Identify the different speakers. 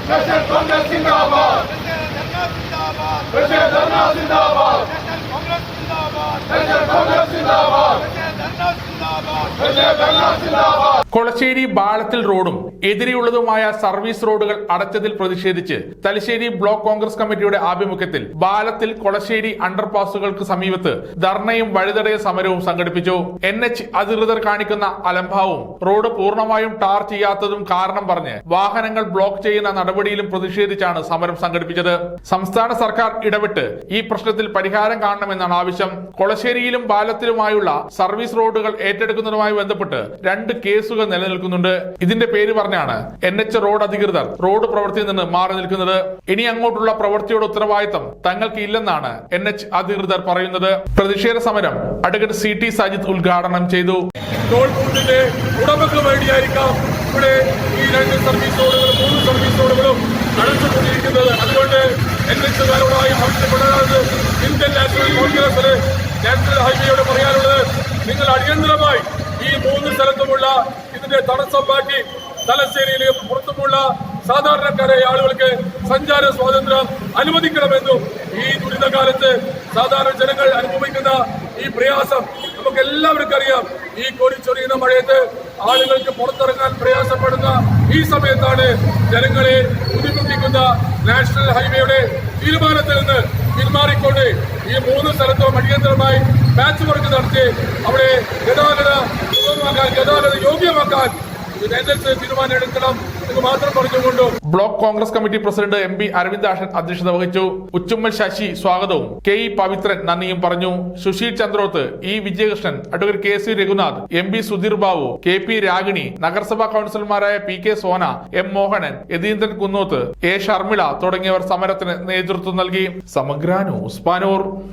Speaker 1: National Congress Zindabad. National Congress Zindabad. National Congress Zindabad. National Congress Zindabad.
Speaker 2: Kolassery ബാലത്തിൽ റോഡും എതിരെയുള്ളതുമായ service റോഡുകൾ അടച്ചതിൽ പ്രതിഷേധിച്ച് Thalassery block Congress കമ്മിറ്റിയുടെ ആഭിമുഖ്യത്തിൽ ബാലത്തിൽ കൊളശ്ശേരി അണ്ടർപാസുകൾക്ക് സമീപത്ത് ധർണയും വഴിതടയ സമരവും സംഘടിപ്പിച്ചു. NH അധികൃതർ കാണിക്കുന്ന അലംഭാവവും റോഡ് പൂർണ്ണമായും ടാർ ചെയ്യാത്തതും കാരണം പറഞ്ഞ് വാഹനങ്ങൾ ബ്ലോക്ക് ചെയ്യുന്ന നടപടിയിലും പ്രതിഷേധിച്ചാണ് സമരം സംഘടിപ്പിച്ചത്. സംസ്ഥാന സർക്കാർ ഇടപെട്ട് ഈ പ്രശ്നത്തിൽ പരിഹാരം കാണണമെന്നാണ് ആവശ്യം. കൊളശ്ശേരിയിലും ബാലത്തിലുമായുള്ള സർവീസ് റോഡുകൾ ഏറ്റെടുക്കുന്നതുമായി ബന്ധപ്പെട്ട് 2 കേസുകൾ നിലനിൽക്കുന്നുണ്ട്. ഇതിന്റെ പേര് പറഞ്ഞാണ് NH റോഡ് അധികൃതർ റോഡ് പ്രവൃത്തിയിൽ നിന്ന് മാറി നിൽക്കുന്നത്. ഇനി അങ്ങോട്ടുള്ള പ്രവൃത്തിയുടെ ഉത്തരവാദിത്തം തങ്ങൾക്ക് ഇല്ലെന്നാണ് NH അധികൃതർ പറയുന്നത്. പ്രതിഷേധ സമരം അഡ്വക്കേറ്റ് CT സജിത് ഉദ്ഘാടനം ചെയ്തു.
Speaker 3: ടോൾ ബൂത്തിന്റെ ഉടമക്ക് വേണ്ടിയായിരിക്കാം ഇവിടെ ഈ 2 സർവീസ് റോഡുകളും 3 സർവീസ് റോഡുകളും അടച്ചുകൊണ്ടിരിക്കുന്നത്. അതുകൊണ്ട് NH-കാരോടായി ആവശ്യപ്പെടുന്നത് ഇന്ത്യൻ നാഷണൽ കോൺഗ്രസിന് നാഷണൽ ഹൈവേയോട് പറയാനുള്ളത്, നിങ്ങൾ അടിയന്തരമായി ഈ 3 സ്ഥലത്തുമുള്ള ഇതിന്റെ തടസ്സം മാറ്റി തലശ്ശേരിയിലും പുറത്തുമുള്ള സാധാരണക്കാരായ ആളുകൾക്ക് സഞ്ചാര സ്വാതന്ത്ര്യം അനുവദിക്കണമെന്നും ഈ ദുരിതകാലത്ത് സാധാരണ ജനങ്ങൾ അനുഭവിക്കുന്ന ഈ പ്രയാസം നമുക്ക് എല്ലാവർക്കും അറിയാം. ഈ കോരിച്ചൊരിയുന്ന മഴയത്ത് ആളുകൾക്ക് പുറത്തിറങ്ങാൻ പ്രയാസപ്പെടുന്ന ഈ സമയത്താണ് ജനങ്ങളെ ബുദ്ധിമുട്ടിക്കുന്ന നാഷണൽ ഹൈവേയുടെ തീരുമാനത്തിൽ നിന്ന് പിന്മാറിക്കൊണ്ട് ഈ 3 സ്ഥലത്തും അടിയന്തരമായി പാച്ച് വർക്ക് നടത്തി അവിടെ ഗതാഗത യോഗ്യമാക്കാൻ തീരുമാനമെടുക്കണം എന്ന് മാത്രം പറഞ്ഞുകൊണ്ടു.
Speaker 2: Block Congress committee president MP Aravindakshan അധ്യക്ഷത വഹിച്ചു. ഉച്ചുമ്മൽ ശശി സ്വാഗതവും KE പവിത്രൻ നന്ദിയും പറഞ്ഞു. Susheel Chandroth, E Vijayakrishnan, advocate KC Raghunath, MP Sudheer Babu, KP Ragini, നഗരസഭാ കൌൺസിലർമാരായ PK Sona, M Mohanan, Yatheendran Kunnoth, A Sharmila തുടങ്ങിയവർ സമരത്തിന് നേതൃത്വം നൽകി. സമഗ്ര ന്യൂസ് പാനൂർ.